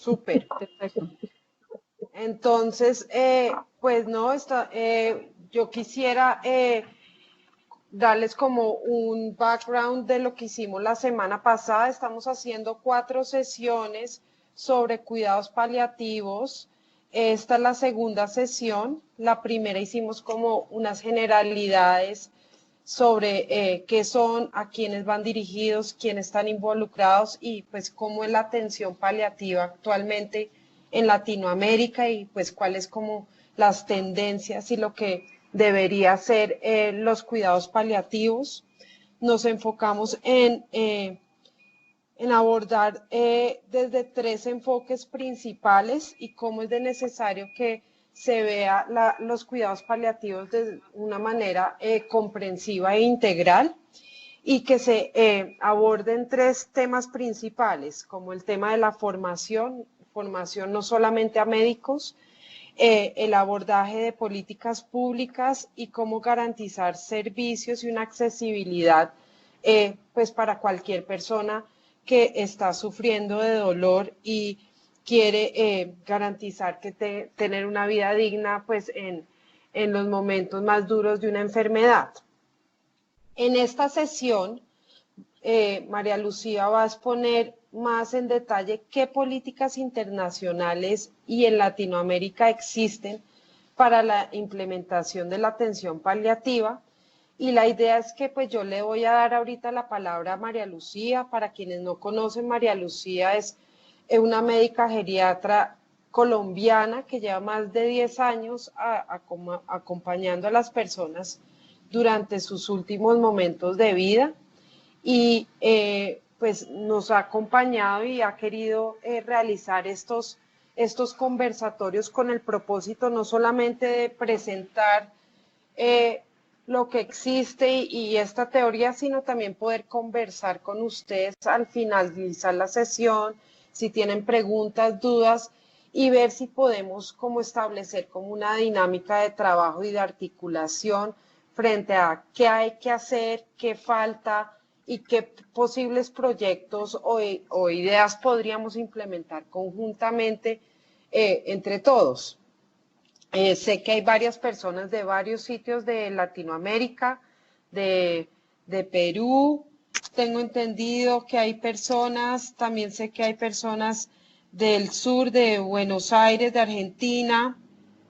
Súper. Perfecto. Entonces, pues no, yo quisiera darles como un background de lo que hicimos la semana pasada. Estamos haciendo 4 sesiones sobre cuidados paliativos. Esta es la segunda sesión. La primera hicimos como unas generalidades sobre qué son, a quiénes van dirigidos, quiénes están involucrados y pues cómo es la atención paliativa actualmente en Latinoamérica y pues cuáles como las tendencias y lo que debería ser los cuidados paliativos. Nos enfocamos en abordar desde 3 enfoques principales y cómo es de necesario que se vea los cuidados paliativos de una manera comprensiva e integral y que se aborden 3 temas principales, como el tema de la formación no solamente a médicos, el abordaje de políticas públicas y cómo garantizar servicios y una accesibilidad pues para cualquier persona que está sufriendo de dolor y quiere garantizar que tener una vida digna pues en los momentos más duros de una enfermedad. En esta sesión, María Lucía va a exponer más en detalle qué políticas internacionales y en Latinoamérica existen para la implementación de la atención paliativa. Y la idea es que pues yo le voy a dar ahorita la palabra a María Lucía. Para quienes no conocen, María Lucía es una médica geriatra colombiana que lleva más de 10 años acompañando a las personas durante sus últimos momentos de vida y pues nos ha acompañado y ha querido realizar estos conversatorios con el propósito no solamente de presentar lo que existe y esta teoría, sino también poder conversar con ustedes al finalizar la sesión, si tienen preguntas, dudas, y ver si podemos como establecer como una dinámica de trabajo y de articulación frente a qué hay que hacer, qué falta y qué posibles proyectos o ideas podríamos implementar conjuntamente entre todos. Sé que hay varias personas de varios sitios de Latinoamérica, de, de Perú. Tengo entendido que hay personas, también sé que hay personas del sur de Buenos Aires, de Argentina.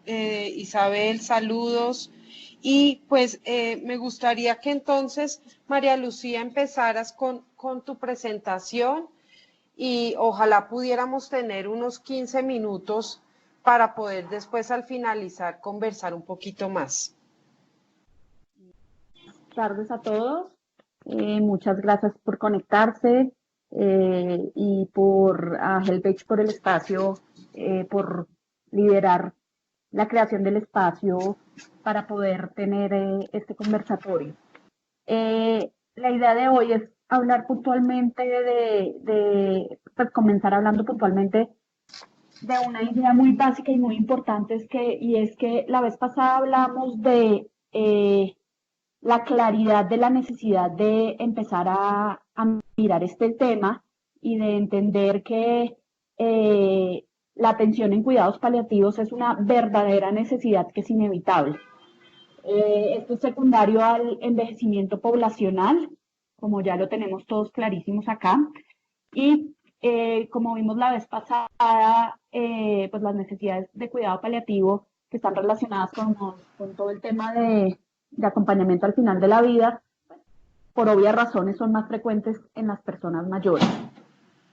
Isabel, saludos. Y pues me gustaría que entonces, María Lucía, empezaras con tu presentación y ojalá pudiéramos tener unos 15 minutos para poder después al finalizar conversar un poquito más. Buenas tardes a todos. Muchas gracias por conectarse y a Helpage por el espacio, por liderar la creación del espacio para poder tener este conversatorio. La idea de hoy es hablar puntualmente pues comenzar hablando puntualmente de una idea muy básica y muy importante, y es que la vez pasada hablamos de la claridad de la necesidad de empezar a mirar este tema y de entender que la atención en cuidados paliativos es una verdadera necesidad que es inevitable. Esto es secundario al envejecimiento poblacional, como ya lo tenemos todos clarísimos acá, y como vimos la vez pasada, pues las necesidades de cuidado paliativo que están relacionadas con todo el tema de acompañamiento al final de la vida, por obvias razones son más frecuentes en las personas mayores.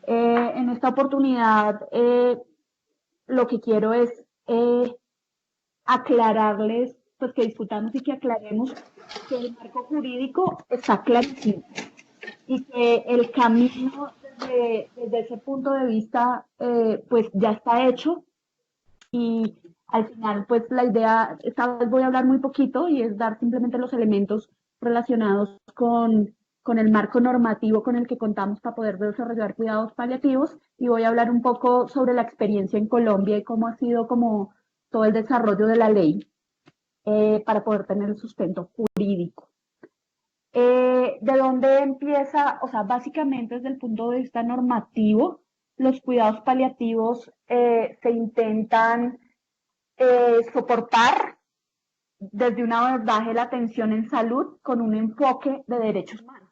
En esta oportunidad, lo que quiero es aclararles, pues que discutamos y que aclaremos que el marco jurídico está clarísimo y que el camino desde ese punto de vista pues ya está hecho, y al final pues la idea, esta vez voy a hablar muy poquito y es dar simplemente los elementos relacionados con el marco normativo con el que contamos para poder desarrollar cuidados paliativos, y voy a hablar un poco sobre la experiencia en Colombia y cómo ha sido como todo el desarrollo de la ley para poder tener el sustento jurídico. ¿De dónde empieza? O sea, básicamente desde el punto de vista normativo, los cuidados paliativos se intentan soportar desde un abordaje de la atención en salud con un enfoque de derechos humanos.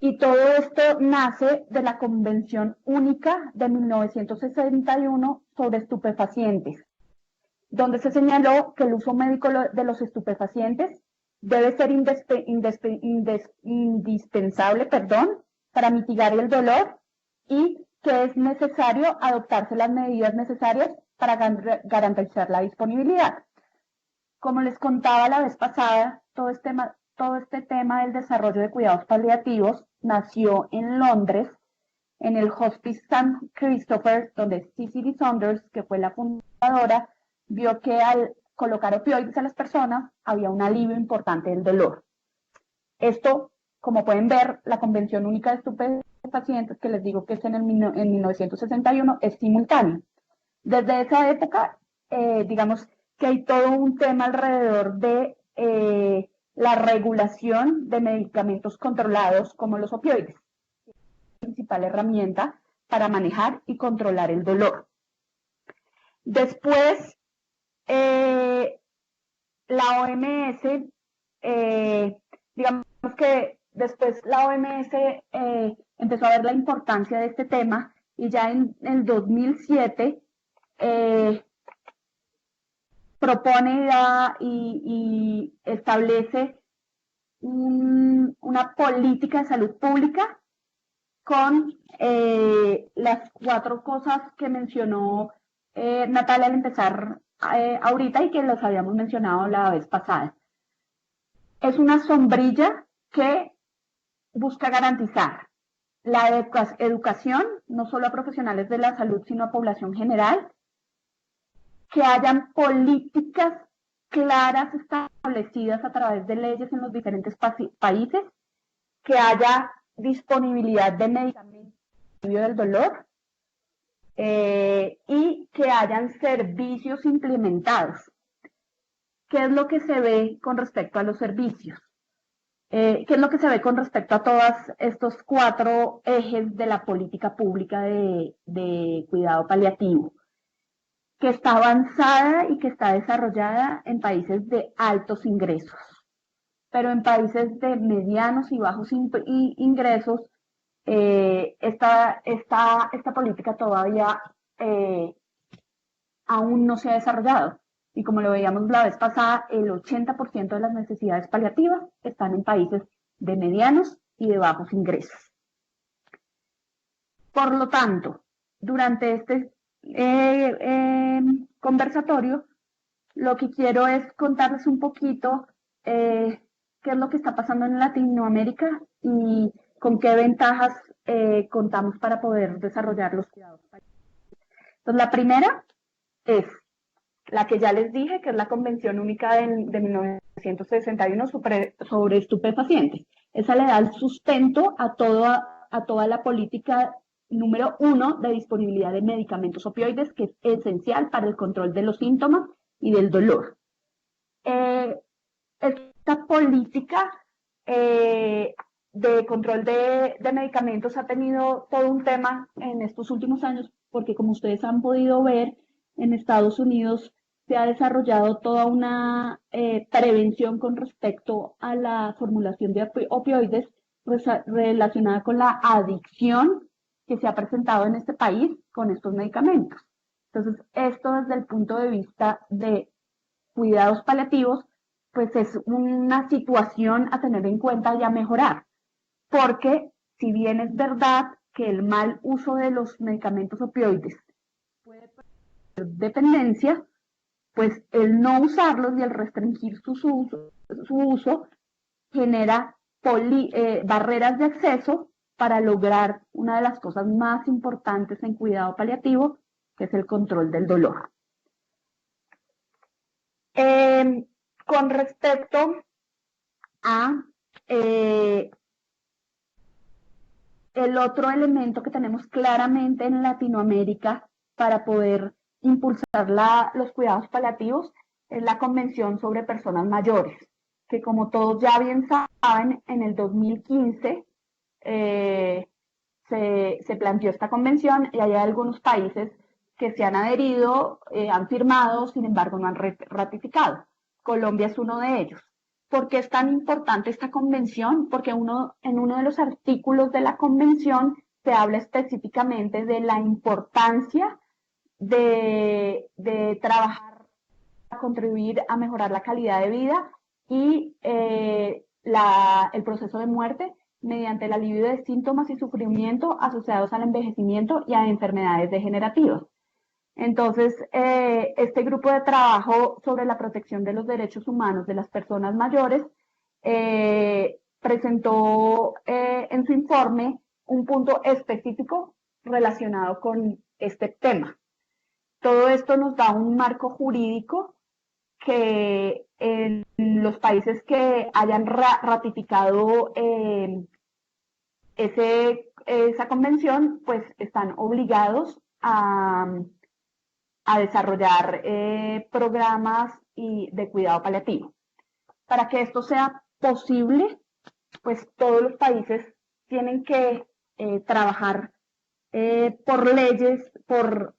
Y todo esto nace de la Convención Única de 1961 sobre estupefacientes, donde se señaló que el uso médico de los estupefacientes debe ser indispensable para mitigar el dolor y que es necesario adoptarse las medidas necesarias para garantizar la disponibilidad. Como les contaba la vez pasada, todo este tema del desarrollo de cuidados paliativos nació en Londres, en el Hospice St. Christopher, donde Cicely Saunders, que fue la fundadora, vio que al colocar opioides a las personas había un alivio importante del dolor. Esto, como pueden ver, la Convención Única de Estupefacientes, que les digo que es en 1961, es simultáneo. Desde esa época, digamos que hay todo un tema alrededor de la regulación de medicamentos controlados como los opioides, la principal herramienta para manejar y controlar el dolor. Después, la OMS, digamos que después la OMS empezó a ver la importancia de este tema y ya en el 2007 propone y establece una política de salud pública con las 4 cosas que mencionó Natalia al empezar ahorita y que las habíamos mencionado la vez pasada. Es una sombrilla que busca garantizar la educación, no solo a profesionales de la salud, sino a población general, que hayan políticas claras establecidas a través de leyes en los diferentes países, que haya disponibilidad de medicamentos del dolor y que hayan servicios implementados. ¿Qué es lo que se ve con respecto a los servicios? ¿Qué es lo que se ve con respecto a todos estos 4 ejes de la política pública de cuidado paliativo? Que está avanzada y que está desarrollada en países de altos ingresos, pero en países de medianos y bajos ingresos, esta política todavía aún no se ha desarrollado. Y como lo veíamos la vez pasada, el 80% de las necesidades paliativas están en países de medianos y de bajos ingresos. Por lo tanto, durante este conversatorio, lo que quiero es contarles un poquito qué es lo que está pasando en Latinoamérica y con qué ventajas contamos para poder desarrollar los cuidados paliativos. Entonces, la primera es la que ya les dije, que es la Convención Única de 1961 sobre estupefacientes. Esa le da el sustento a toda la política número 1 de disponibilidad de medicamentos opioides, que es esencial para el control de los síntomas y del dolor. Esta política de control de medicamentos ha tenido todo un tema en estos últimos años, porque como ustedes han podido ver, en Estados Unidos se ha desarrollado toda una prevención con respecto a la formulación de opioides relacionada con la adicción que se ha presentado en este país con estos medicamentos. Entonces, esto desde el punto de vista de cuidados paliativos, pues es una situación a tener en cuenta y a mejorar, porque si bien es verdad que el mal uso de los medicamentos opioides puede producir dependencia, pues el no usarlos y el restringir su uso genera barreras de acceso para lograr una de las cosas más importantes en cuidado paliativo, que es el control del dolor. Con respecto a el otro elemento que tenemos claramente en Latinoamérica para poder impulsar los cuidados paliativos es la Convención sobre Personas Mayores, que como todos ya bien saben, en el 2015 se planteó esta convención y hay algunos países que se han adherido, han firmado, sin embargo no han ratificado. Colombia es uno de ellos. ¿Por qué es tan importante esta convención? Porque en uno de los artículos de la convención se habla específicamente de la importancia de trabajar a contribuir a mejorar la calidad de vida y el proceso de muerte mediante el alivio de síntomas y sufrimiento asociados al envejecimiento y a enfermedades degenerativas. Entonces, este grupo de trabajo sobre la protección de los derechos humanos de las personas mayores presentó en su informe un punto específico relacionado con este tema. Todo esto nos da un marco jurídico que en los países que hayan ratificado esa convención, pues están obligados a desarrollar programas de cuidado paliativo. Para que esto sea posible, pues todos los países tienen que trabajar por leyes, por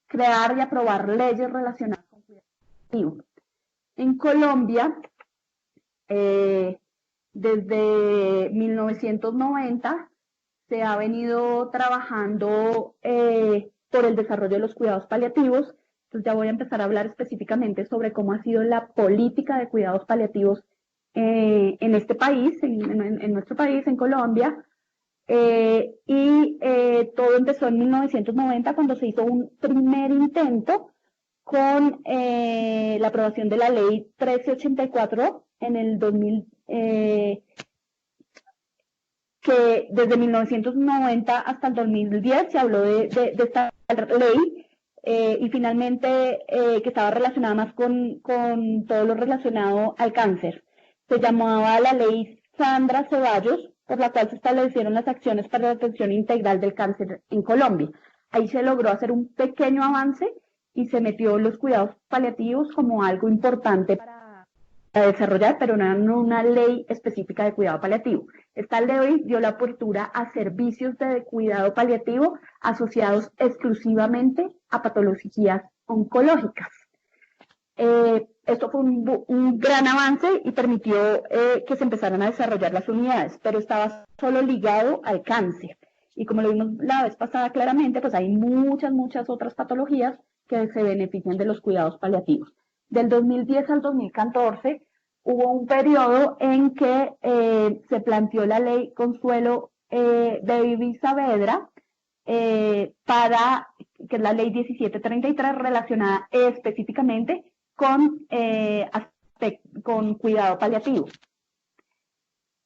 crear y aprobar leyes relacionadas con cuidado paliativo. En Colombia, desde 1990 se ha venido trabajando por el desarrollo de los cuidados paliativos. Entonces ya voy a empezar a hablar específicamente sobre cómo ha sido la política de cuidados paliativos en este país, en nuestro país, en Colombia. Todo empezó en 1990 cuando se hizo un primer intento con la aprobación de la ley 1384 en el 2000, que desde 1990 hasta el 2010 se habló de esta ley y finalmente que estaba relacionada más con todo lo relacionado al cáncer. Se llamaba la ley Sandra Ceballos, por la cual se establecieron las acciones para la atención integral del cáncer en Colombia. Ahí se logró hacer un pequeño avance y se metió los cuidados paliativos como algo importante para desarrollar, pero no era una ley específica de cuidado paliativo. Esta ley dio la apertura a servicios de cuidado paliativo asociados exclusivamente a patologías oncológicas. Esto fue un gran avance y permitió que se empezaran a desarrollar las unidades, pero estaba solo ligado al cáncer. Y como lo vimos la vez pasada claramente, pues hay muchas otras patologías que se benefician de los cuidados paliativos. Del 2010 al 2014 hubo un periodo en que se planteó la ley Consuelo Baby Saavedra, que es la ley 1733 relacionada específicamente con cuidado paliativo.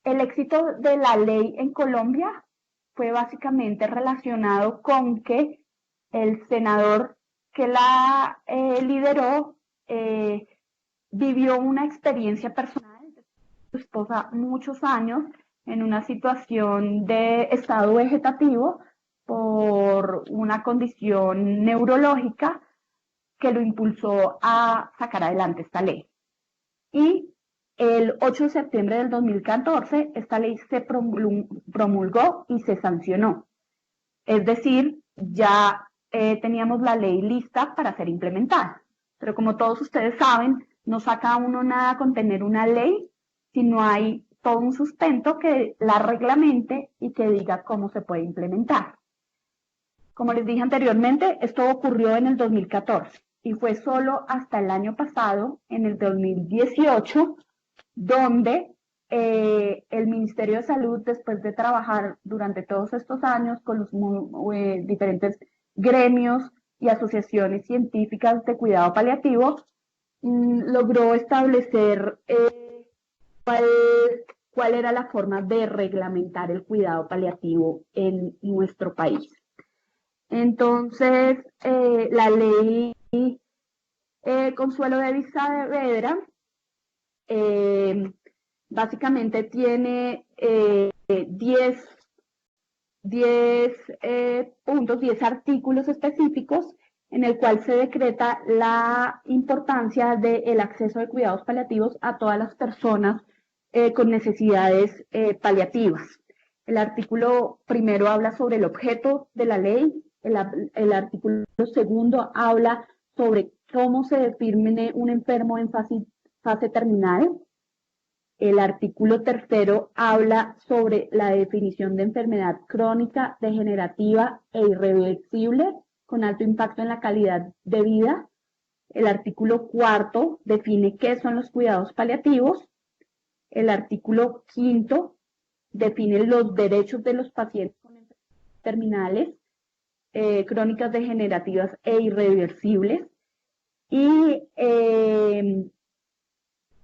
El éxito de la ley en Colombia fue básicamente relacionado con que el senador que la lideró vivió una experiencia personal de su esposa muchos años en una situación de estado vegetativo por una condición neurológica que lo impulsó a sacar adelante esta ley. Y el 8 de septiembre del 2014, esta ley se promulgó y se sancionó. Es decir, ya teníamos la ley lista para ser implementada. Pero como todos ustedes saben, no saca uno nada con tener una ley si no hay todo un sustento que la reglamente y que diga cómo se puede implementar. Como les dije anteriormente, esto ocurrió en el 2014 y fue solo hasta el año pasado, en el 2018, donde el Ministerio de Salud, después de trabajar durante todos estos años con los diferentes gremios y asociaciones científicas de cuidado paliativo, logró establecer cuál era la forma de reglamentar el cuidado paliativo en nuestro país. Entonces, la ley Consuelo Baby Saavedra básicamente tiene 10 puntos, 10 artículos específicos en el cual se decreta la importancia del acceso de cuidados paliativos a todas las personas con necesidades paliativas. El artículo primero habla sobre el objeto de la ley, el artículo segundo habla sobre cómo se define un enfermo en fase terminal. El artículo tercero habla sobre la definición de enfermedad crónica, degenerativa e irreversible con alto impacto en la calidad de vida. El artículo cuarto define qué son los cuidados paliativos. El artículo quinto define los derechos de los pacientes con enfermedades terminales, crónicas, degenerativas e irreversibles. Y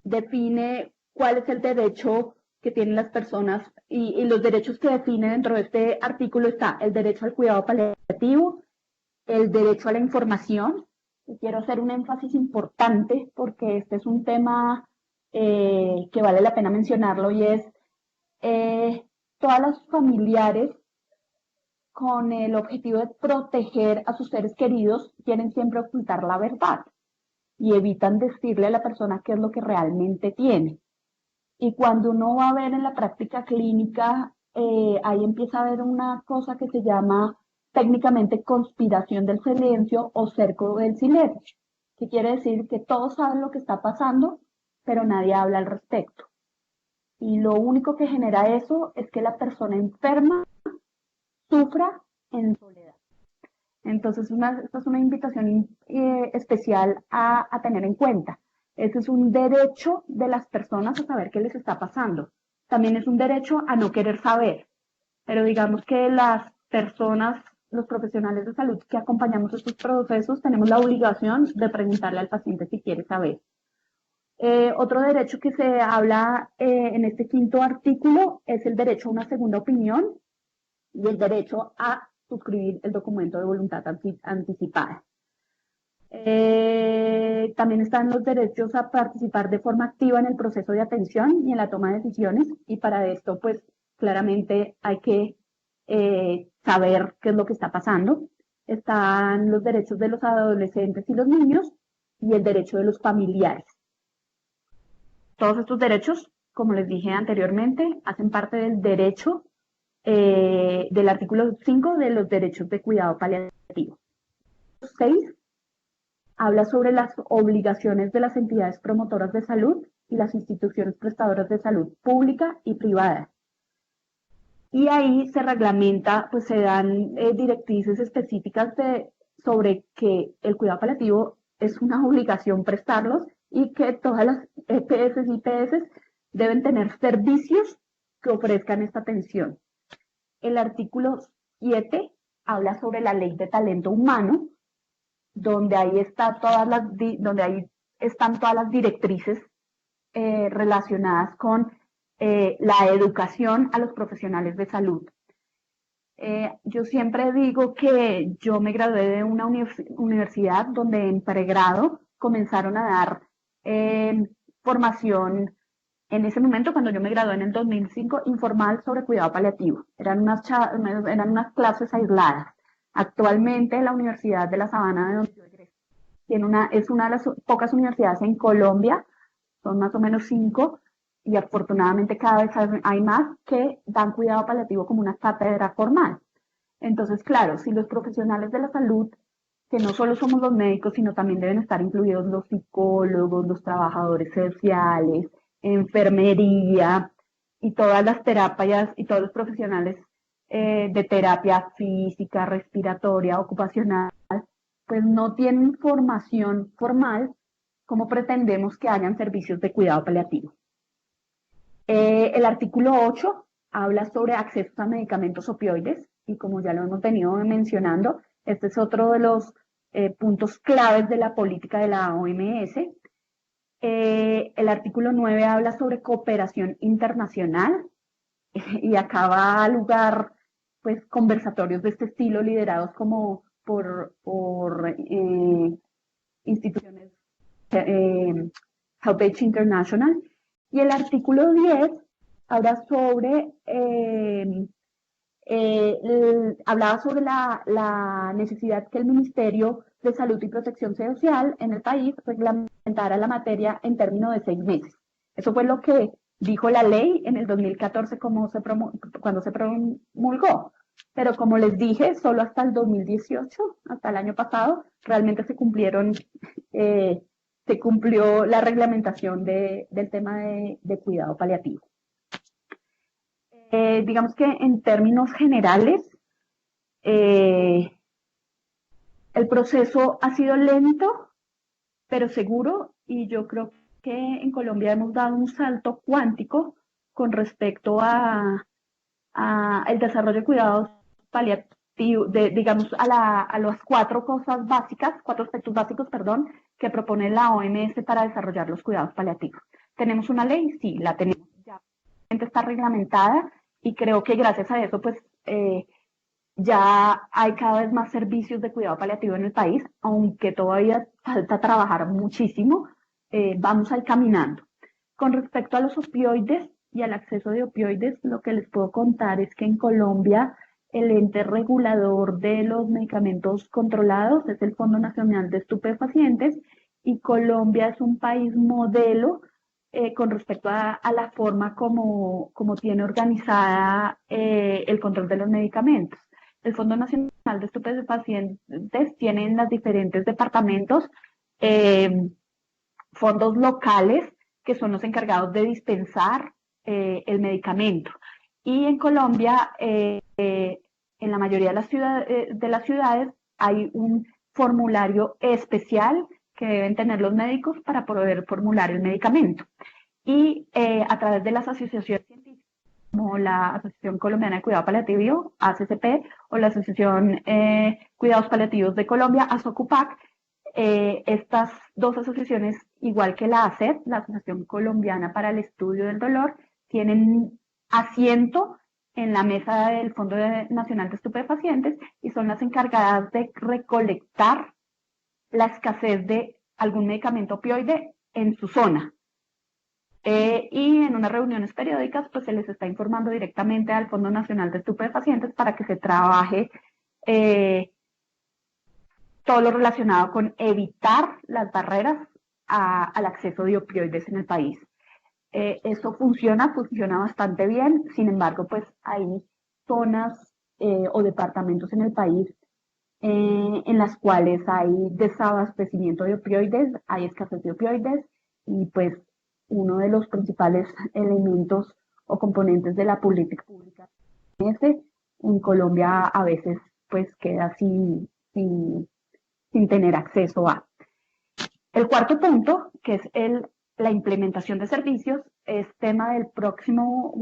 define cuál es el derecho que tienen las personas y los derechos que define dentro de este artículo está el derecho al cuidado paliativo, el derecho a la información. Y quiero hacer un énfasis importante porque este es un tema que vale la pena mencionarlo y es todas las familiares con el objetivo de proteger a sus seres queridos quieren siempre ocultar la verdad y evitan decirle a la persona qué es lo que realmente tiene. Y cuando uno va a ver en la práctica clínica, ahí empieza a haber una cosa que se llama técnicamente conspiración del silencio o cerco del silencio, que quiere decir que todos saben lo que está pasando, pero nadie habla al respecto. Y lo único que genera eso es que la persona enferma sufra en soledad. Entonces, esta es una invitación especial a tener en cuenta. Ese es un derecho de las personas a saber qué les está pasando. También es un derecho a no querer saber. Pero digamos que las personas, los profesionales de salud que acompañamos estos procesos, tenemos la obligación de preguntarle al paciente si quiere saber. Otro derecho que se habla en este quinto artículo es el derecho a una segunda opinión y el derecho a suscribir el documento de voluntad anticipada. También están los derechos a participar de forma activa en el proceso de atención y en la toma de decisiones, y para esto, pues, claramente hay que saber qué es lo que está pasando. Están los derechos de los adolescentes y los niños y el derecho de los familiares. Todos estos derechos, como les dije anteriormente, hacen parte del derecho del artículo 5 de los derechos de cuidado paliativo. 6 habla sobre las obligaciones de las entidades promotoras de salud y las instituciones prestadoras de salud pública y privada. Y ahí se reglamenta, pues se dan directrices específicas sobre que el cuidado paliativo es una obligación prestarlos y que todas las EPS y IPS deben tener servicios que ofrezcan esta atención. El artículo 7 habla sobre la ley de talento humano, donde ahí están todas las directrices relacionadas con la educación a los profesionales de salud. Yo siempre digo que yo me gradué de una universidad donde en pregrado comenzaron a dar formación, en ese momento cuando yo me gradué en el 2005, informal sobre cuidado paliativo. Eran unas clases aisladas. Actualmente la Universidad de La Sabana, de donde yo egresé, es una de las pocas universidades en Colombia, son más o menos 5, y afortunadamente cada vez hay más que dan cuidado paliativo como una cátedra formal. Entonces, claro, si los profesionales de la salud, que no solo somos los médicos, sino también deben estar incluidos los psicólogos, los trabajadores sociales, enfermería y todas las terapias y todos los profesionales de terapia física, respiratoria, ocupacional, pues no tienen formación formal, como pretendemos que hayan servicios de cuidado paliativo. El artículo 8 habla sobre acceso a medicamentos opioides y como ya lo hemos venido mencionando, este es otro de los puntos claves de la política de la OMS. El artículo 9 habla sobre cooperación internacional y acá va a lugar pues conversatorios de este estilo liderados como por instituciones Health International. Y el artículo 10 habla sobre hablaba sobre la necesidad que el Ministerio de Salud y Protección Social en el país reglamentara la materia en términos de 6 meses. Eso fue lo que dijo la ley en el 2014 cuando se promulgó. Pero como les dije, solo hasta el 2018, hasta el año pasado, realmente se cumplió la reglamentación del tema de cuidado paliativo. Digamos que en términos generales, el proceso ha sido lento, pero seguro, y yo creo que en Colombia hemos dado un salto cuántico con respecto a el desarrollo de cuidados paliativos, digamos, a las cuatro aspectos básicos, perdón, que propone la OMS para desarrollar los cuidados paliativos. ¿Tenemos una ley? Sí, la tenemos. Ya está reglamentada y creo que gracias a eso, pues, ya hay cada vez más servicios de cuidado paliativo en el país, aunque todavía falta trabajar muchísimo, vamos a ir caminando. Con respecto a los opioides y al acceso de opioides, lo que les puedo contar es que en Colombia el ente regulador de los medicamentos controlados es el Fondo Nacional de Estupefacientes, y Colombia es un país modelo con respecto a la forma como tiene organizada el control de los medicamentos. El Fondo Nacional de Estupefacientes tiene en los diferentes departamentos fondos locales que son los encargados de dispensar el medicamento. Y en Colombia, en la mayoría de las ciudades, hay un formulario especial que deben tener los médicos para poder formular el medicamento. Y a través de las asociaciones científicas, como la Asociación Colombiana de Cuidado Paliativo, ACCP, o la Asociación Cuidados Paliativos de Colombia, ASOCUPAC, estas dos asociaciones, igual que la ACED, la Asociación Colombiana para el Estudio del Dolor, tienen asiento en la mesa del Fondo Nacional de Estupefacientes y son las encargadas de recolectar la escasez de algún medicamento opioide en su zona. Y en unas reuniones periódicas, pues se les está informando directamente al Fondo Nacional de Estupefacientes para que se trabaje todo lo relacionado con evitar las barreras al acceso de opioides en el país. Eso funciona bastante bien, sin embargo, pues hay zonas o departamentos en el país en las cuales hay desabastecimiento de opioides, hay escasez de opioides, y pues uno de los principales elementos o componentes de la política pública en Colombia a veces pues queda sin tener acceso a. El cuarto punto, que es la implementación de servicios, es tema del próximo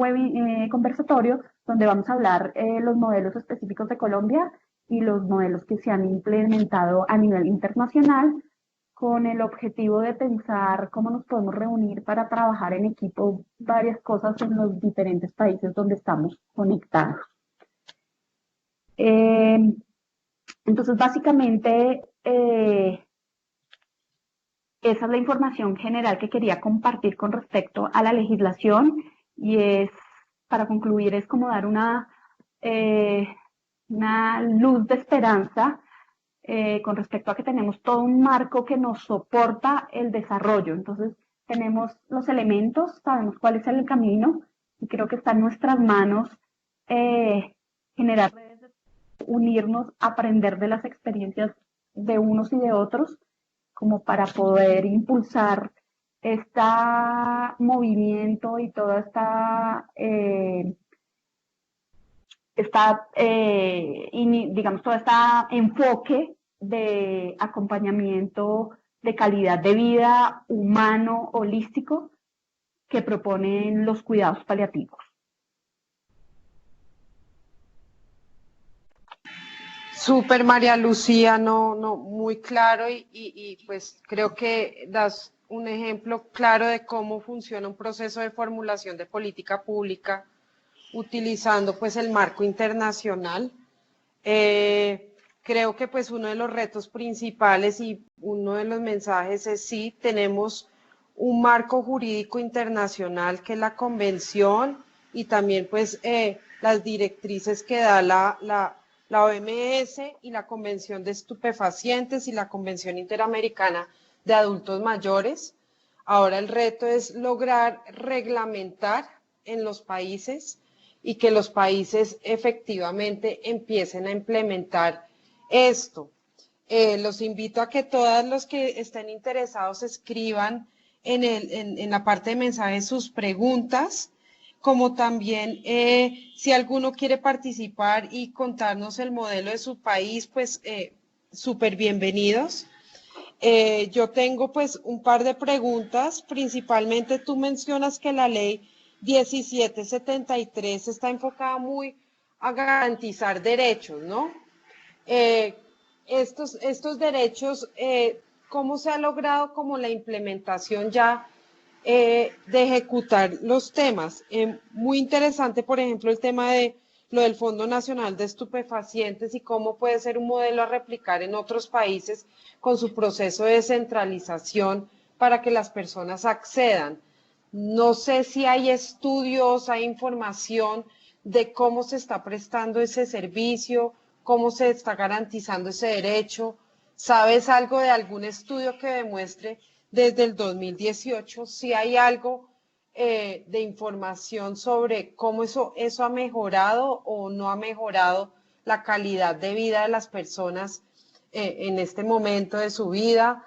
conversatorio, donde vamos a hablar los modelos específicos de Colombia y los modelos que se han implementado a nivel internacional, con el objetivo de pensar cómo nos podemos reunir para trabajar en equipo varias cosas en los diferentes países donde estamos conectados. Entonces, básicamente, esa es la información general que quería compartir con respecto a la legislación, y para concluir, es como dar una luz de esperanza con respecto a que tenemos todo un marco que nos soporta el desarrollo. Entonces, tenemos los elementos, sabemos cuál es el camino, y creo que está en nuestras manos generar redes, unirnos, aprender de las experiencias de unos y de otros, como para poder impulsar este movimiento y toda digamos, todo este enfoque de acompañamiento de calidad de vida humano, holístico, que proponen los cuidados paliativos. Súper, María Lucía, muy claro, y pues creo que das un ejemplo claro de cómo funciona un proceso de formulación de política pública utilizando pues el marco internacional. Creo que pues uno de los retos principales y uno de los mensajes es sí, tenemos un marco jurídico internacional que es la convención, y también pues las directrices que da la OMS y la Convención de Estupefacientes y la Convención Interamericana de Adultos Mayores. Ahora el reto es lograr reglamentar en los países y que los países efectivamente empiecen a implementar esto. Los invito a que todos los que estén interesados escriban en la parte de mensajes sus preguntas, como también si alguno quiere participar y contarnos el modelo de su país, pues súper bienvenidos. Yo tengo pues un par de preguntas, principalmente tú mencionas que la ley 1773 está enfocada muy a garantizar derechos, ¿no? Eh, estos derechos, ¿cómo se ha logrado como la implementación ya de ejecutar los temas? Muy interesante, por ejemplo, el tema de lo del Fondo Nacional de Estupefacientes y cómo puede ser un modelo a replicar en otros países con su proceso de descentralización para que las personas accedan. No sé si hay estudios, hay información de cómo se está prestando ese servicio, cómo se está garantizando ese derecho. ¿Sabes algo de algún estudio que demuestre desde el 2018 si hay algo de información sobre cómo eso ha mejorado o no ha mejorado la calidad de vida de las personas en este momento de su vida?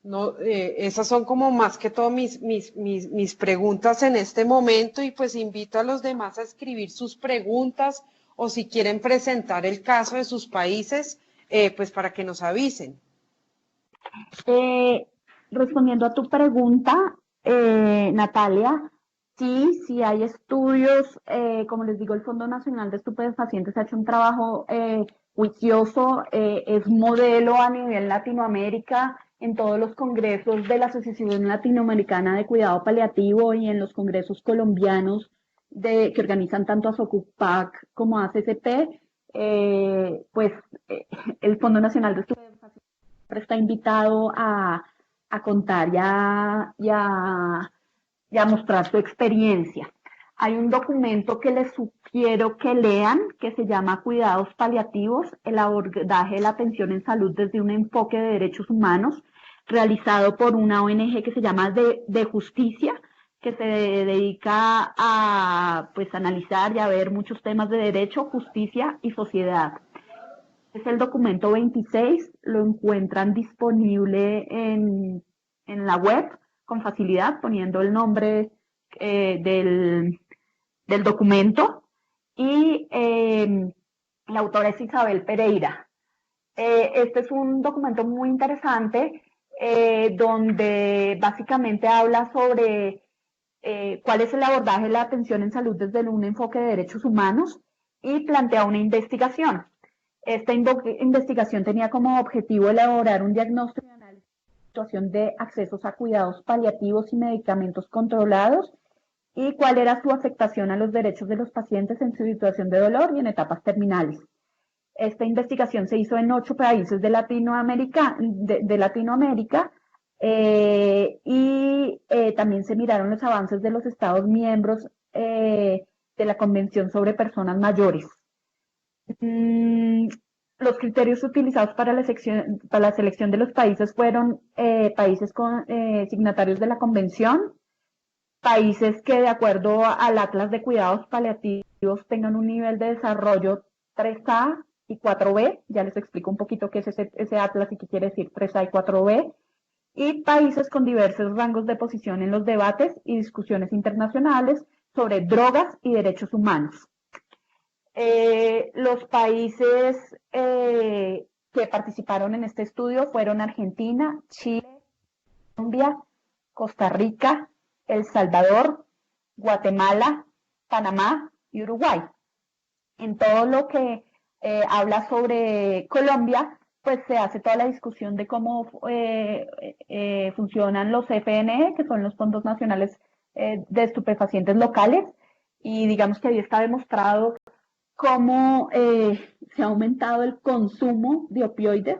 No, esas son como más que todo mis preguntas en este momento y pues invito a los demás a escribir sus preguntas o si quieren presentar el caso de sus países, pues para que nos avisen. Respondiendo a tu pregunta, Natalia, sí hay estudios, como les digo, el Fondo Nacional de Estupefacientes ha hecho un trabajo juicioso, es modelo a nivel Latinoamérica en todos los congresos de la Asociación Latinoamericana de Cuidado Paliativo y en los congresos colombianos que organizan tanto ASOCUPAC como ACCP, pues el Fondo Nacional de Estupefacientes está invitado a contar y a mostrar su experiencia. Hay un documento que les sugiero que lean que se llama Cuidados Paliativos, el abordaje de la atención en salud desde un enfoque de derechos humanos, realizado por una ONG que se llama de Justicia, que se dedica a pues, analizar y a ver muchos temas de derecho, justicia y sociedad. Es el documento 26, lo encuentran disponible en la web con facilidad, poniendo el nombre del documento. Y la autora es Isabel Pereira. Este es un documento muy interesante donde básicamente habla sobre cuál es el abordaje de la atención en salud desde un enfoque de derechos humanos y plantea una investigación. Esta investigación tenía como objetivo elaborar un diagnóstico de la situación de accesos a cuidados paliativos y medicamentos controlados y cuál era su afectación a los derechos de los pacientes en su situación de dolor y en etapas terminales. Esta investigación se hizo en 8 países de Latinoamérica, y también se miraron los avances de los Estados miembros de la Convención sobre Personas Mayores. Los criterios utilizados para la selección de los países fueron países signatarios de la Convención, países que de acuerdo al Atlas de Cuidados Paliativos tengan un nivel de desarrollo 3A y 4B, ya les explico un poquito qué es ese Atlas y qué quiere decir 3A y 4B, y países con diversos rangos de posición en los debates y discusiones internacionales sobre drogas y derechos humanos. Los países que participaron en este estudio fueron Argentina, Chile, Colombia, Costa Rica, El Salvador, Guatemala, Panamá y Uruguay. En todo lo que habla sobre Colombia, pues se hace toda la discusión de cómo funcionan los FNE, que son los Fondos Nacionales de Estupefacientes Locales, y digamos que ahí está demostrado cómo se ha aumentado el consumo de opioides,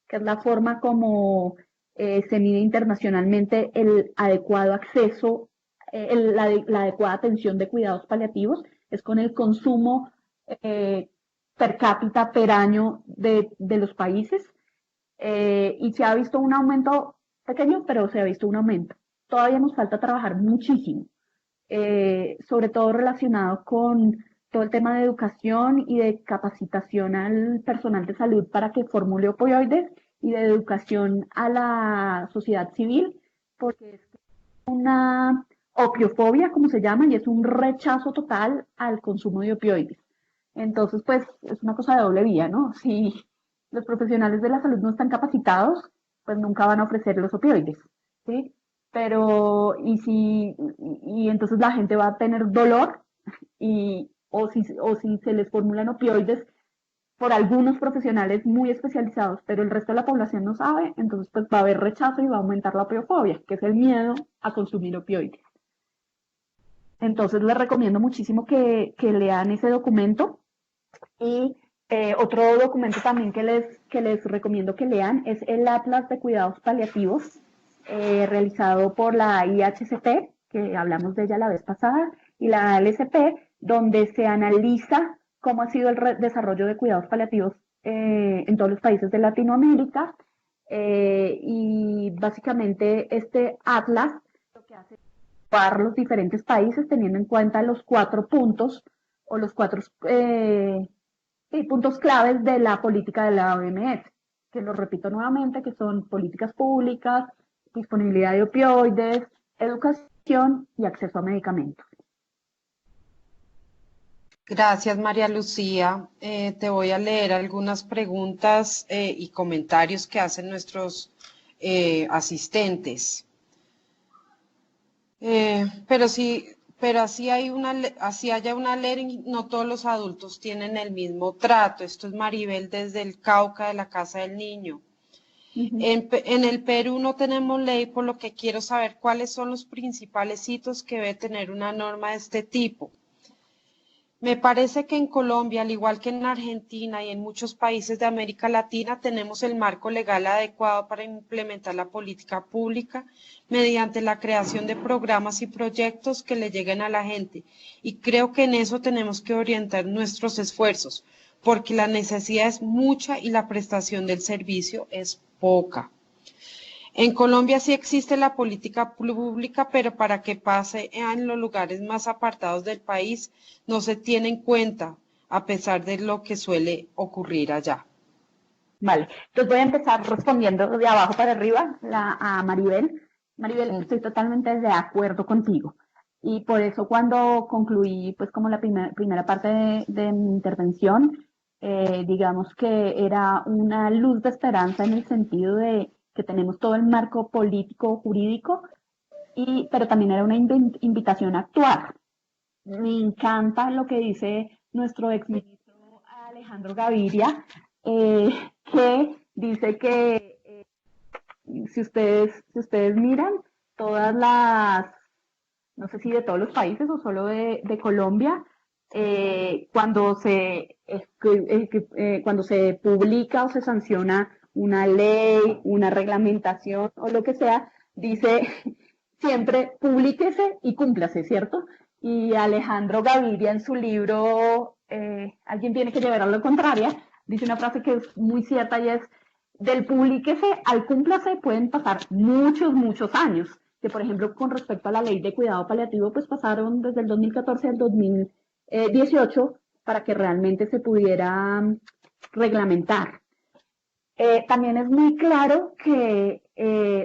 que es la forma como se mide internacionalmente el adecuado acceso, la adecuada atención de cuidados paliativos, es con el consumo per cápita per año de los países, y se ha visto un aumento pequeño, pero se ha visto un aumento. Todavía nos falta trabajar muchísimo, sobre todo relacionado con todo el tema de educación y de capacitación al personal de salud para que formule opioides y de educación a la sociedad civil, porque es una opiofobia, como se llama, y es un rechazo total al consumo de opioides. Entonces, pues es una cosa de doble vía, ¿no? Si los profesionales de la salud no están capacitados, pues nunca van a ofrecer los opioides, ¿sí? Pero, y entonces la gente va a tener dolor, o si se les formulan opioides por algunos profesionales muy especializados, pero el resto de la población no sabe, entonces pues va a haber rechazo y va a aumentar la opiofobia, que es el miedo a consumir opioides. Entonces les recomiendo muchísimo que lean ese documento. Y otro documento también que les recomiendo que lean es el Atlas de Cuidados Paliativos, realizado por la IHCP, que hablamos de ella la vez pasada, y la LSP, donde se analiza cómo ha sido el desarrollo de cuidados paliativos en todos los países de Latinoamérica. Y básicamente este atlas lo que hace es evaluar los diferentes países teniendo en cuenta los 4 puntos o los 4 puntos claves de la política de la OMS, que lo repito nuevamente, que son políticas públicas, disponibilidad de opioides, educación y acceso a medicamentos. Gracias, María Lucía. Te voy a leer algunas preguntas y comentarios que hacen nuestros asistentes. Pero así haya una ley, no todos los adultos tienen el mismo trato. Esto es Maribel desde el Cauca de la Casa del Niño. En el Perú no tenemos ley, por lo que quiero saber cuáles son los principales hitos que debe tener una norma de este tipo. Me parece que en Colombia, al igual que en Argentina y en muchos países de América Latina, tenemos el marco legal adecuado para implementar la política pública mediante la creación de programas y proyectos que le lleguen a la gente. Y creo que en eso tenemos que orientar nuestros esfuerzos, porque la necesidad es mucha y la prestación del servicio es poca. En Colombia sí existe la política pública, pero para que pase en los lugares más apartados del país no se tiene en cuenta, a pesar de lo que suele ocurrir allá. Vale, entonces voy a empezar respondiendo de abajo para arriba a Maribel. Maribel, estoy totalmente de acuerdo contigo. Y por eso cuando concluí, pues como la primera parte de mi intervención, digamos que era una luz de esperanza en el sentido de que tenemos todo el marco político, jurídico, pero también era una invitación a actuar. Me encanta lo que dice nuestro exministro Alejandro Gaviria, que dice que si ustedes miran todas las, no sé si de todos los países o solo de Colombia, cuando se publica o se sanciona una ley, una reglamentación o lo que sea, dice siempre publíquese y cúmplase, ¿cierto? Y Alejandro Gaviria en su libro Alguien tiene que llevar a la contraria, dice una frase que es muy cierta y es, del publíquese al cúmplase pueden pasar muchos, muchos años, que por ejemplo con respecto a la ley de cuidado paliativo, pues pasaron desde el 2014 al 2018 para que realmente se pudiera reglamentar. También es muy claro que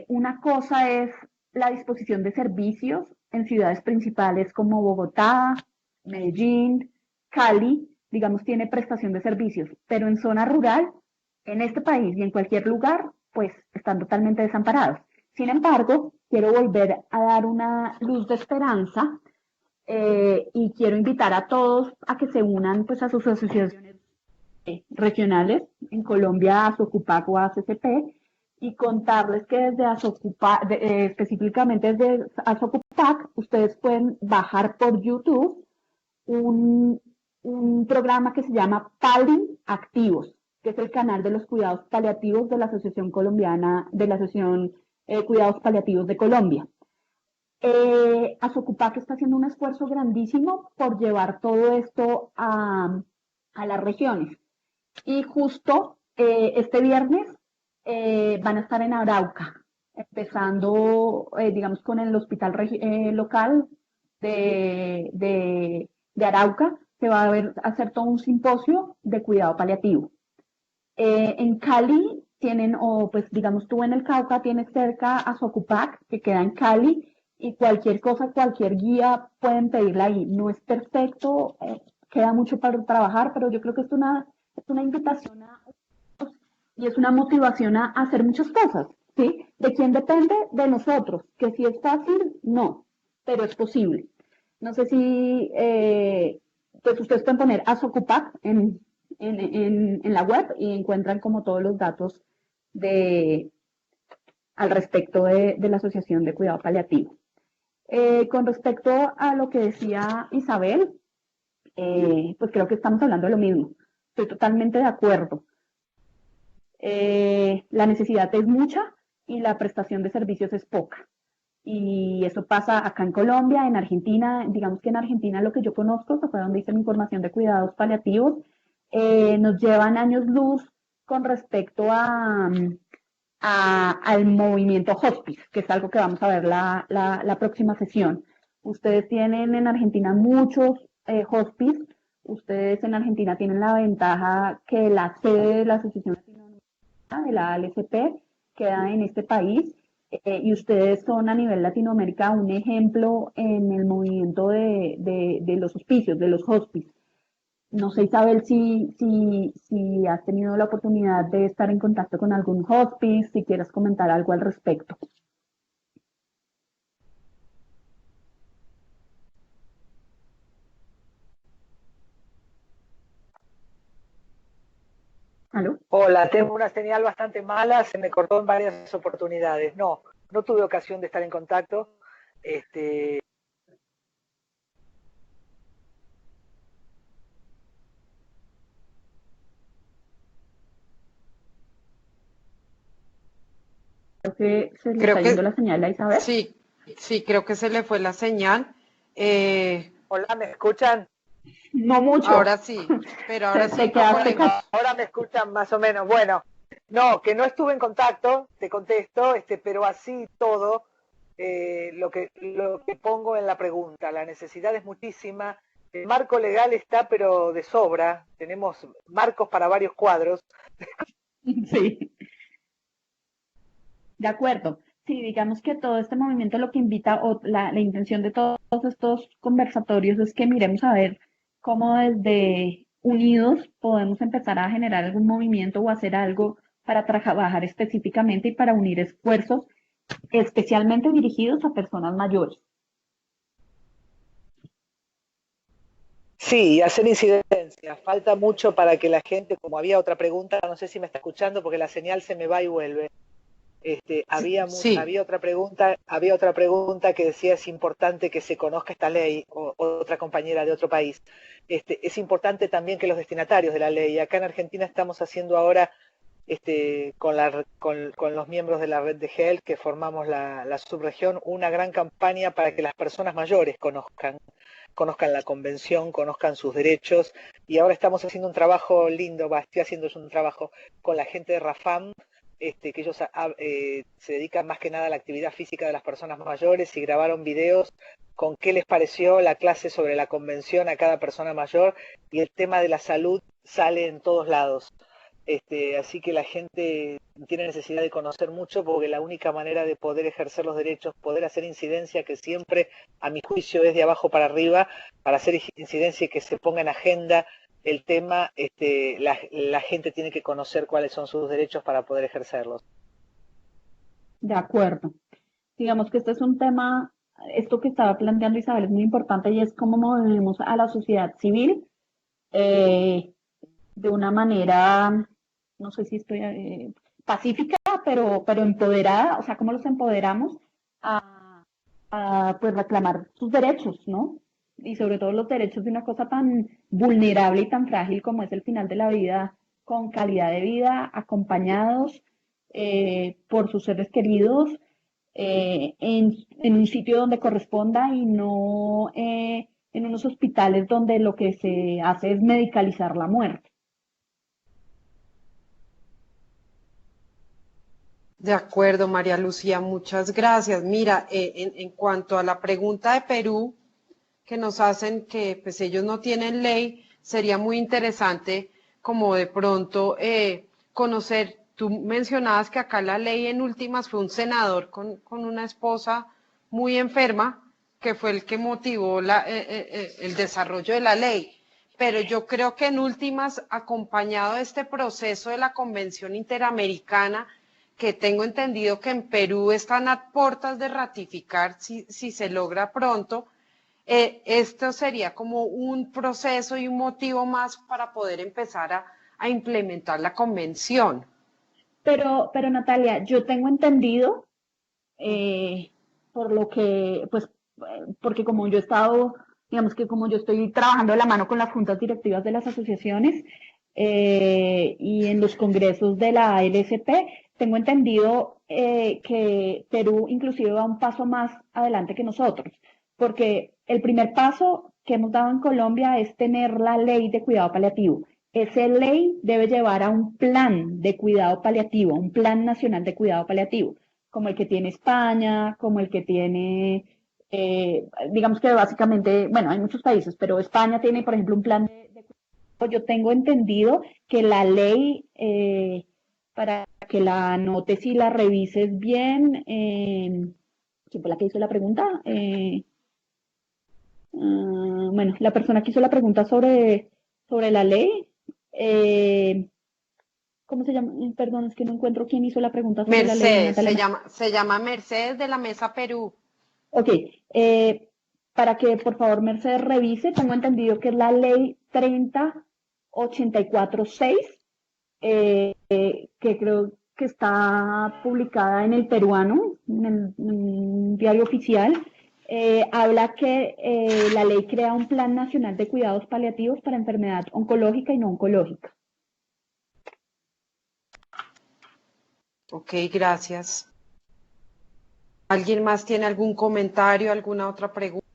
una cosa es la disposición de servicios en ciudades principales como Bogotá, Medellín, Cali, digamos, tiene prestación de servicios, pero en zona rural, en este país y en cualquier lugar, pues están totalmente desamparados. Sin embargo, quiero volver a dar una luz de esperanza y quiero invitar a todos a que se unan pues a sus asociaciones regionales, en Colombia Asocupac o ACCP, y contarles que desde Asocupac, específicamente desde Asocupac, ustedes pueden bajar por YouTube un programa que se llama Pali Activos, que es el canal de los cuidados paliativos de la Asociación Colombiana, de la Asociación Cuidados Paliativos de Colombia. Asocupac está haciendo un esfuerzo grandísimo por llevar todo esto a las regiones. Y justo este viernes van a estar en Arauca, empezando, digamos, con el hospital local de Arauca, se va a hacer todo un simposio de cuidado paliativo. En Cali tienen, o pues digamos tú en el Cauca tienes cerca a Socupac, que queda en Cali, y cualquier cosa, cualquier guía pueden pedirla ahí. No es perfecto, queda mucho para trabajar, pero yo creo que es una invitación y es una motivación a hacer muchas cosas, ¿sí? ¿De quién depende? De nosotros. Que si es fácil, no, pero es posible. No sé si, pues ustedes pueden poner Asocupac en la web y encuentran como todos los datos de, al respecto de la Asociación de Cuidado Paliativo. Con respecto a lo que decía Isabel, pues creo que estamos hablando de lo mismo. Estoy totalmente de acuerdo. La necesidad es mucha y la prestación de servicios es poca. Y eso pasa acá en Colombia, en Argentina. Digamos que en Argentina lo que yo conozco, que fue donde hice mi formación de cuidados paliativos, nos llevan años luz con respecto al movimiento hospice, que es algo que vamos a ver la próxima sesión. Ustedes tienen en Argentina muchos hospice. Ustedes en Argentina tienen la ventaja que la sede de la Asociación de la ALCP queda en este país, y ustedes son a nivel Latinoamérica un ejemplo en el movimiento de los hospicios, de los hospices. No sé, Isabel, si has tenido la oportunidad de estar en contacto con algún hospice, si quieres comentar algo al respecto. ¿Aló? Hola, tengo una señal bastante mala, se me cortó en varias oportunidades. No, no tuve ocasión de estar en contacto. Este, Creo que se le Creo está yendo que la señal a Isabel. sí, sí, creo que se le fue la señal. Eh, hola, ¿me escuchan? No mucho. ahora sí, pero ahora sí Te va por quedaste ahí Bueno, más. ahora me escuchan más o menos. Bueno, no, que no estuve en contacto, te contesto, pero así todo, lo que pongo en la pregunta, la necesidad es muchísima. El marco legal está, pero de sobra. Tenemos marcos para varios cuadros. Sí. De acuerdo. Sí, digamos que todo este movimiento lo que invita, o la intención de todos estos conversatorios es que miremos a ver cómo desde unidos podemos empezar a generar algún movimiento o hacer algo para trabajar específicamente y para unir esfuerzos, especialmente dirigidos a personas mayores. Sí, hacer incidencia. Falta mucho para que la gente, como había otra pregunta, no sé si me está escuchando porque la señal se me va y vuelve. Sí, Había otra pregunta que decía es importante que se conozca esta ley, o otra compañera de otro país. Es importante también que los destinatarios de la ley. Acá en Argentina estamos haciendo ahora con los miembros de la red de HELP que formamos la subregión, una gran campaña para que las personas mayores conozcan la convención, conozcan sus derechos, y ahora estamos haciendo un trabajo lindo, estoy haciendo un trabajo con la gente de RAFAM, que ellos se dedican más que nada a la actividad física de las personas mayores y grabaron videos con qué les pareció la clase sobre la convención a cada persona mayor, y el tema de la salud sale en todos lados. Así que la gente tiene necesidad de conocer mucho porque la única manera de poder ejercer los derechos, poder hacer incidencia, que siempre a mi juicio es de abajo para arriba, para hacer incidencia y que se ponga en agenda el tema, la gente tiene que conocer cuáles son sus derechos para poder ejercerlos. De acuerdo. Digamos que este es un tema, esto que estaba planteando Isabel es muy importante y es cómo movemos a la sociedad civil eh, de una manera, no sé si estoy pacífica, pero empoderada, o sea, cómo los empoderamos a pues reclamar sus derechos, ¿no? Y sobre todo los derechos de una cosa tan vulnerable y tan frágil como es el final de la vida, con calidad de vida, acompañados por sus seres queridos, en un sitio donde corresponda y no en unos hospitales donde lo que se hace es medicalizar la muerte. De acuerdo, María Lucía, muchas gracias. Mira, en cuanto a la pregunta de Perú, que nos hacen que pues ellos no tienen ley, sería muy interesante como de pronto conocer, tú mencionabas que acá la ley en últimas fue un senador con una esposa muy enferma, que fue el que motivó el desarrollo de la ley. Pero yo creo que en últimas, acompañado de este proceso de la Convención Interamericana, que tengo entendido que en Perú están a puertas de ratificar si se logra pronto, esto sería como un proceso y un motivo más para poder empezar a implementar la convención. Pero Natalia, yo tengo entendido, eh, por lo que, pues, porque como yo he estado, digamos que como yo estoy trabajando de la mano con las juntas directivas de las asociaciones y en los congresos de la ALSP, tengo entendido que Perú inclusive va un paso más adelante que nosotros, porque el primer paso que hemos dado en Colombia es tener la ley de cuidado paliativo. Esa ley debe llevar a un plan de cuidado paliativo, un plan nacional de cuidado paliativo como el que tiene España, como el que tiene, digamos que básicamente, bueno, hay muchos países, pero España tiene, por ejemplo, un plan de yo tengo entendido que la ley, para que la anotes y la revises bien, ¿quién fue la que hizo la pregunta? Bueno, la persona que hizo la pregunta sobre la ley, ¿cómo se llama? Perdón, es que no encuentro quién hizo la pregunta sobre la ley, Mercedes, Natalia. se llama Mercedes de la Mesa Perú. Ok, para que por favor Mercedes revise, tengo entendido que es la ley 30846, que creo que está publicada en el peruano, en el diario oficial. Habla que la ley crea un plan nacional de cuidados paliativos para enfermedad oncológica y no oncológica. Ok, gracias. ¿Alguien más tiene algún comentario, alguna otra pregunta?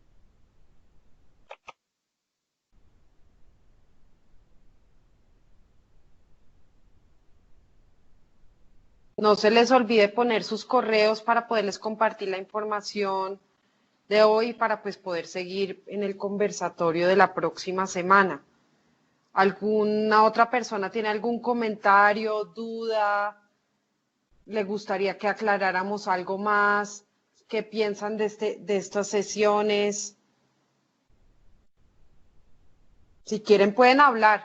No se les olvide poner sus correos para poderles compartir la información de hoy para pues poder seguir en el conversatorio de la próxima semana. ¿Alguna otra persona tiene algún comentario, duda? ¿Le gustaría que aclaráramos algo más? ¿Qué piensan de estas sesiones? Si quieren pueden hablar.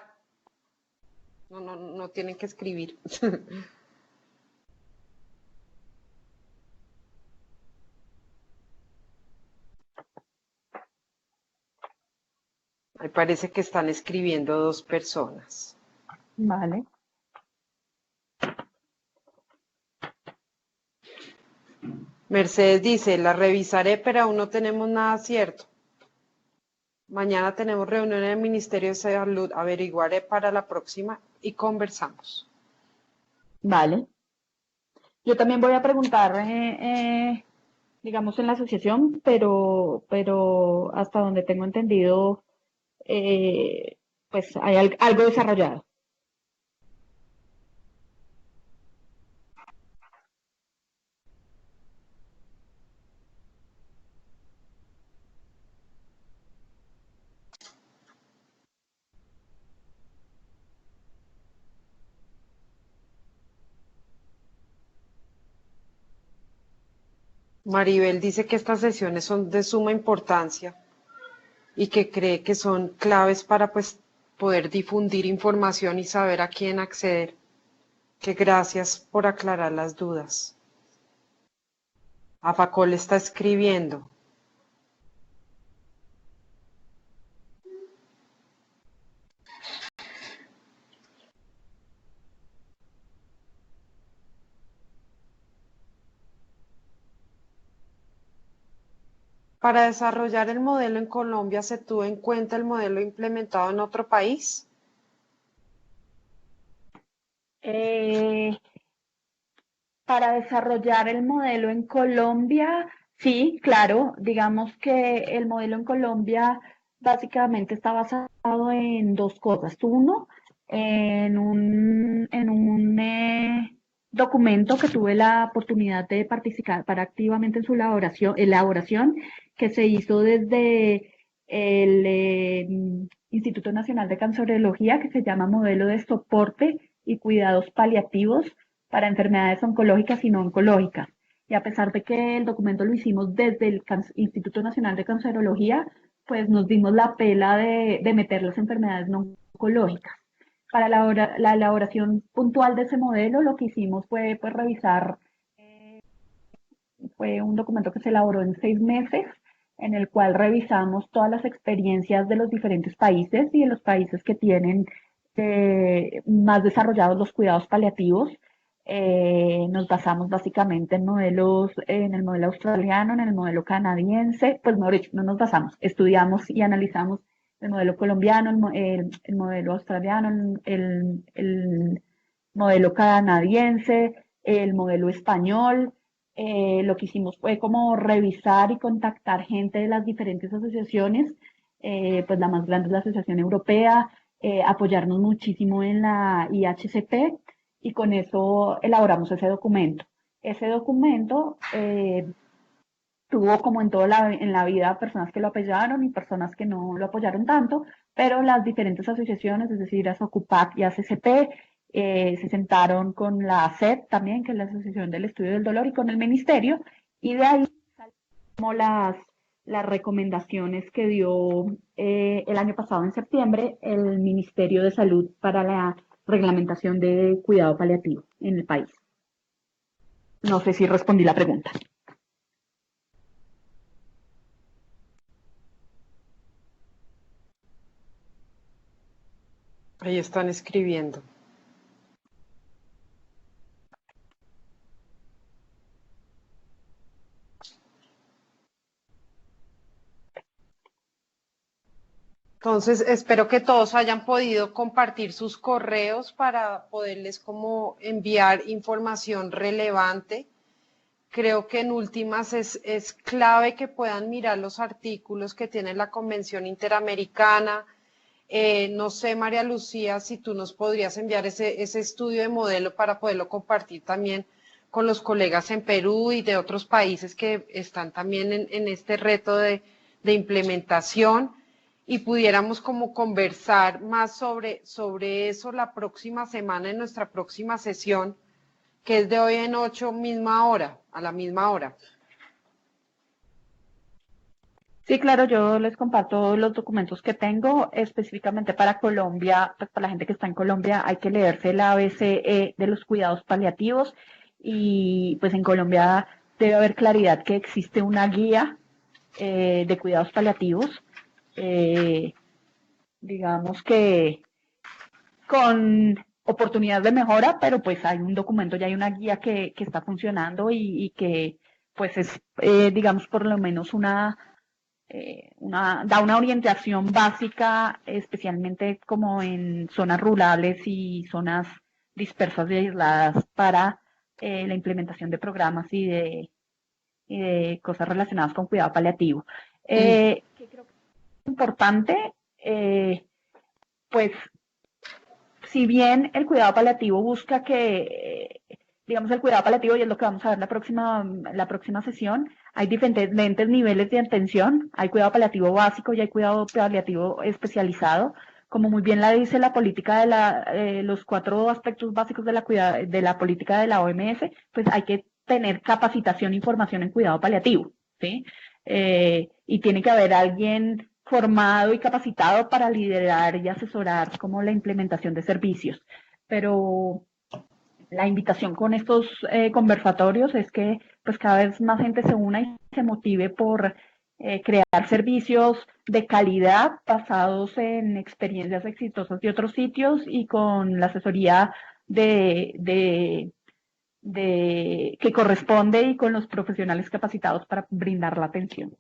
No tienen que escribir. Me parece que están escribiendo dos personas. Vale. Mercedes dice, la revisaré, pero aún no tenemos nada cierto. Mañana tenemos reunión en el Ministerio de Salud. Averiguaré para la próxima y conversamos. Vale. Yo también voy a preguntar, digamos, en la asociación, pero hasta donde tengo entendido, eh, pues hay algo desarrollado. Maribel dice que estas sesiones son de suma importancia y que cree que son claves para pues poder difundir información y saber a quién acceder. Que gracias por aclarar las dudas. Afacol está escribiendo. Para desarrollar el modelo en Colombia, ¿se tuvo en cuenta el modelo implementado en otro país? Para desarrollar el modelo en Colombia, sí, claro, digamos que el modelo en Colombia básicamente está basado en dos cosas. Uno, en un documento que tuve la oportunidad de participar activamente en su elaboración, que se hizo desde el Instituto Nacional de Cancerología, que se llama Modelo de Soporte y Cuidados Paliativos para Enfermedades Oncológicas y No Oncológicas. Y a pesar de que el documento lo hicimos desde el Instituto Nacional de Cancerología, pues nos dimos la pela de meter las enfermedades no oncológicas. Para la elaboración puntual de ese modelo, lo que hicimos fue pues, revisar, fue un documento que se elaboró en 6 meses, en el cual revisamos todas las experiencias de los diferentes países y de los países que tienen más desarrollados los cuidados paliativos. Nos basamos básicamente en modelos, en el modelo australiano, en el modelo canadiense, pues mejor dicho, no nos basamos, estudiamos y analizamos el modelo colombiano, el modelo australiano, el modelo canadiense, el modelo español. Lo que hicimos fue como revisar y contactar gente de las diferentes asociaciones, pues la más grande es la Asociación Europea, apoyarnos muchísimo en la IHCP y con eso elaboramos ese documento. Ese documento tuvo, como en la vida, personas que lo apoyaron y personas que no lo apoyaron tanto, pero las diferentes asociaciones, es decir, ASOCUPAC y ACCP, se sentaron con la ACEP también, que es la Asociación del Estudio del Dolor, y con el Ministerio, y de ahí salieron las recomendaciones que dio el año pasado, en septiembre, el Ministerio de Salud para la reglamentación de cuidado paliativo en el país. No sé si respondí la pregunta. Ahí están escribiendo. Entonces, espero que todos hayan podido compartir sus correos para poderles como enviar información relevante. Creo que en últimas es clave que puedan mirar los artículos que tiene la Convención Interamericana. No sé, María Lucía, si tú nos podrías enviar ese estudio de modelo para poderlo compartir también con los colegas en Perú y de otros países que están también en este reto de implementación y pudiéramos como conversar más sobre eso la próxima semana en nuestra próxima sesión, que es de hoy en 8, misma hora, a la misma hora. Sí, claro, yo les comparto los documentos que tengo específicamente para Colombia, pues para la gente que está en Colombia hay que leerse el ABCE de los cuidados paliativos y pues en Colombia debe haber claridad que existe una guía de cuidados paliativos, digamos que con oportunidad de mejora, pero pues hay un documento, ya hay una guía que está funcionando y que pues es, digamos, por lo menos da una orientación básica, especialmente como en zonas rurales y zonas dispersas y aisladas para la implementación de programas y de cosas relacionadas con cuidado paliativo. Que creo que es importante, pues si bien el cuidado paliativo busca que, digamos, el cuidado paliativo, y es lo que vamos a ver la próxima sesión, hay diferentes niveles de atención, hay cuidado paliativo básico y hay cuidado paliativo especializado. Como muy bien la dice la política los 4 aspectos básicos de la política de la OMS, pues hay que tener capacitación e información en cuidado paliativo, ¿sí? Y tiene que haber alguien formado y capacitado para liderar y asesorar como la implementación de servicios. Pero la invitación con estos conversatorios es que pues cada vez más gente se una y se motive por crear servicios de calidad basados en experiencias exitosas de otros sitios y con la asesoría que corresponde y con los profesionales capacitados para brindar la atención.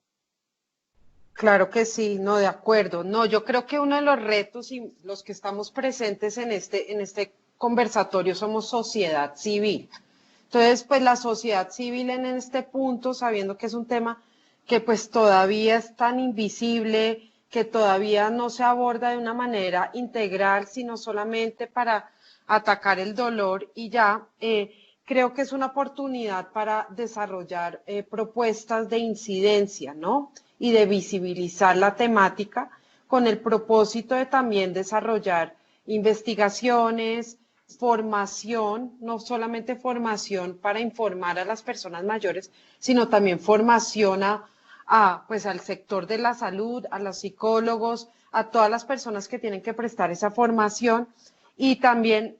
Claro que sí, no, de acuerdo. No, yo creo que uno de los retos y los que estamos presentes en este conversatorio somos sociedad civil. Entonces, pues la sociedad civil en este punto, sabiendo que es un tema que pues todavía es tan invisible, que todavía no se aborda de una manera integral, sino solamente para atacar el dolor y ya, creo que es una oportunidad para desarrollar propuestas de incidencia, ¿no? Y de visibilizar la temática con el propósito de también desarrollar investigaciones, formación, no solamente formación para informar a las personas mayores, sino también formación pues al sector de la salud, a los psicólogos, a todas las personas que tienen que prestar esa formación y también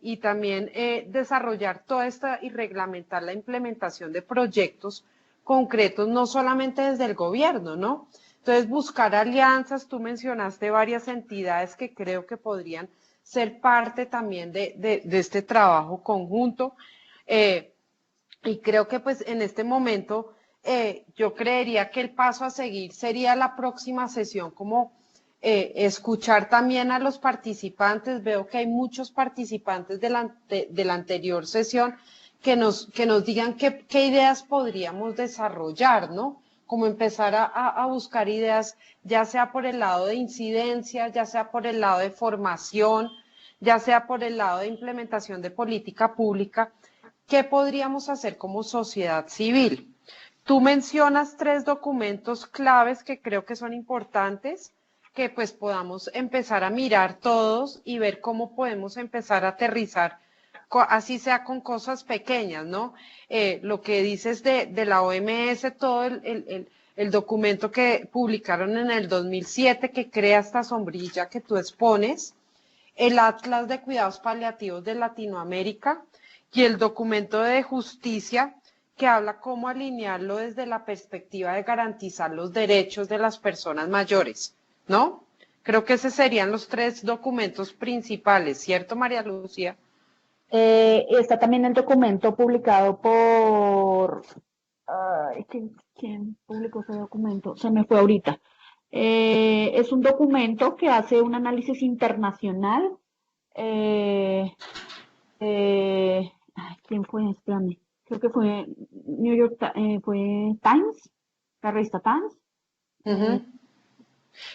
desarrollar toda esta y reglamentar la implementación de proyectos concretos, no solamente desde el gobierno, ¿no? Entonces, buscar alianzas, tú mencionaste varias entidades que creo que podrían ser parte también de este trabajo conjunto. Y creo que pues en este momento yo creería que el paso a seguir sería la próxima sesión, como escuchar también a los participantes. Veo que hay muchos participantes de la anterior sesión que nos digan qué ideas podríamos desarrollar, ¿no? Como empezar a buscar ideas, ya sea por el lado de incidencia, ya sea por el lado de formación, ya sea por el lado de implementación de política pública. ¿Qué podríamos hacer como sociedad civil? Tú mencionas 3 documentos claves que creo que son importantes, que pues podamos empezar a mirar todos y ver cómo podemos empezar a aterrizar, así sea con cosas pequeñas, ¿no? Lo que dices de la OMS, todo el documento que publicaron en el 2007 que crea esta sombrilla que tú expones, el Atlas de Cuidados Paliativos de Latinoamérica y el documento de justicia que habla cómo alinearlo desde la perspectiva de garantizar los derechos de las personas mayores, ¿no? Creo que esos serían los 3 documentos principales, ¿cierto, María Lucía? Está también el documento publicado por... ¿quién publicó ese documento? Se me fue ahorita. Es un documento que hace un análisis internacional. ¿Quién fue? Espérame. Creo que fue New York, fue Times, la revista Times.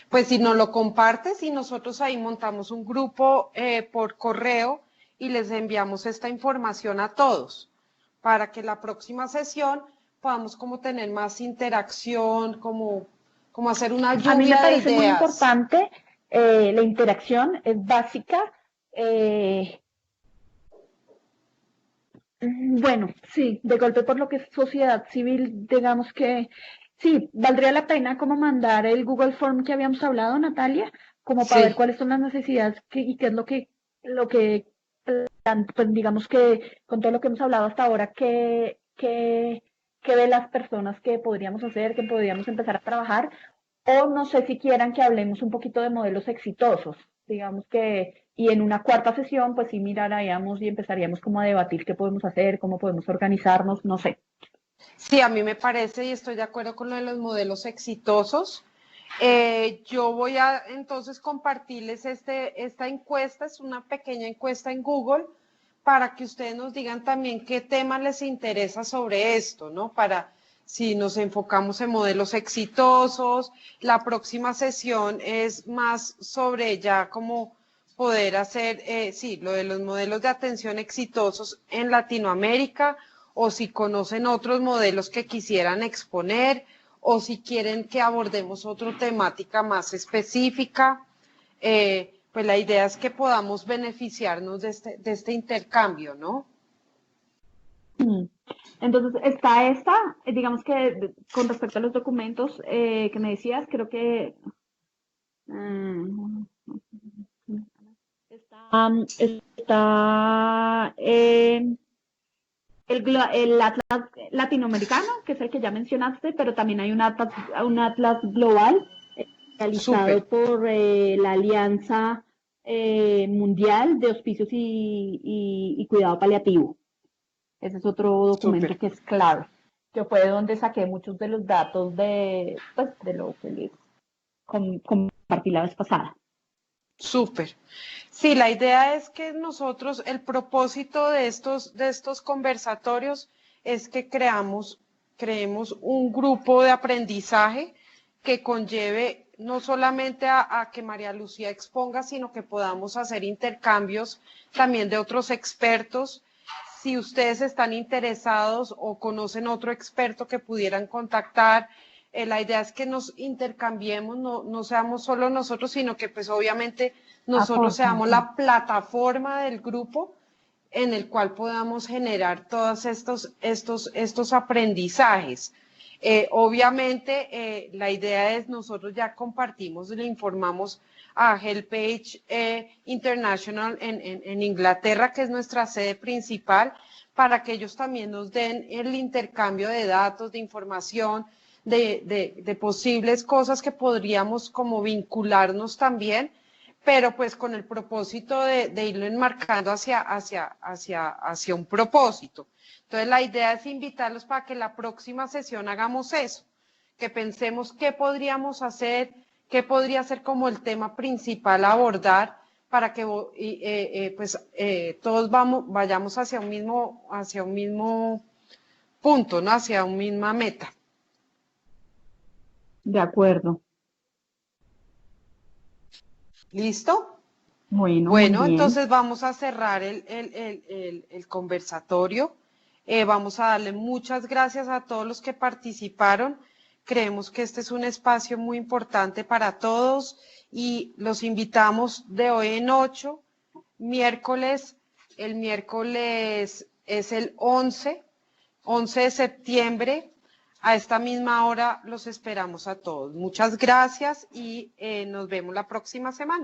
Pues si nos lo compartes y nosotros ahí montamos un grupo por correo y les enviamos esta información a todos para que la próxima sesión podamos como tener más interacción, como hacer una lluvia de ideas. A mí me parece muy importante, la interacción es básica. Bueno, sí, de golpe por lo que es sociedad civil, digamos que sí, valdría la pena como mandar el Google Form que habíamos hablado, Natalia, como para ver cuáles son las necesidades y qué es lo que, pues digamos que con todo lo que hemos hablado hasta ahora, qué de las personas que podríamos hacer, que podríamos empezar a trabajar, o no sé si quieran que hablemos un poquito de modelos exitosos, digamos que, y en una cuarta sesión, pues sí miraríamos y empezaríamos como a debatir qué podemos hacer, cómo podemos organizarnos, no sé. Sí, a mí me parece y estoy de acuerdo con lo de los modelos exitosos. Yo voy a entonces compartirles esta encuesta, es una pequeña encuesta en Google, para que ustedes nos digan también qué tema les interesa sobre esto, ¿no? Para si nos enfocamos en modelos exitosos, la próxima sesión es más sobre ya cómo poder hacer, sí, lo de los modelos de atención exitosos en Latinoamérica, o si conocen otros modelos que quisieran exponer, o si quieren que abordemos otra temática más específica. Pues la idea es que podamos beneficiarnos de este intercambio, ¿no? Entonces, está esta, digamos que con respecto a los documentos que me decías, creo que está el Atlas latinoamericano, que es el que ya mencionaste, pero también hay un atlas global realizado por la Alianza Mundial de Hospicios y Cuidado Paliativo. Ese es otro documento que es clave, que fue donde saqué muchos de los datos de lo que les compartí la vez pasada. Súper. Sí, la idea es que nosotros, el propósito de estos conversatorios es que creemos un grupo de aprendizaje que conlleve no solamente a que María Lucía exponga, sino que podamos hacer intercambios también de otros expertos. si ustedes están interesados o conocen otro experto que pudieran contactar. La idea es que nos intercambiemos, no seamos solo nosotros, sino que pues obviamente nosotros seamos la plataforma del grupo en el cual podamos generar todos estos aprendizajes. Obviamente, la idea es nosotros ya compartimos, le informamos a HelpAge International en Inglaterra, que es nuestra sede principal, para que ellos también nos den el intercambio de datos, de información, de posibles cosas que podríamos como vincularnos también, pero pues con el propósito de irlo enmarcando hacia un propósito. Entonces la idea es invitarlos para que la próxima sesión hagamos eso, que pensemos qué podríamos hacer, qué podría ser como el tema principal a abordar para que todos vayamos hacia un mismo punto, ¿no? Hacia una misma meta. De acuerdo. ¿Listo? Bueno, Bueno, entonces vamos a cerrar el conversatorio. Vamos a darle muchas gracias a todos los que participaron. Creemos que este es un espacio muy importante para todos y los invitamos de hoy en 8, el miércoles es el 11 de septiembre. A esta misma hora los esperamos a todos. Muchas gracias y nos vemos la próxima semana.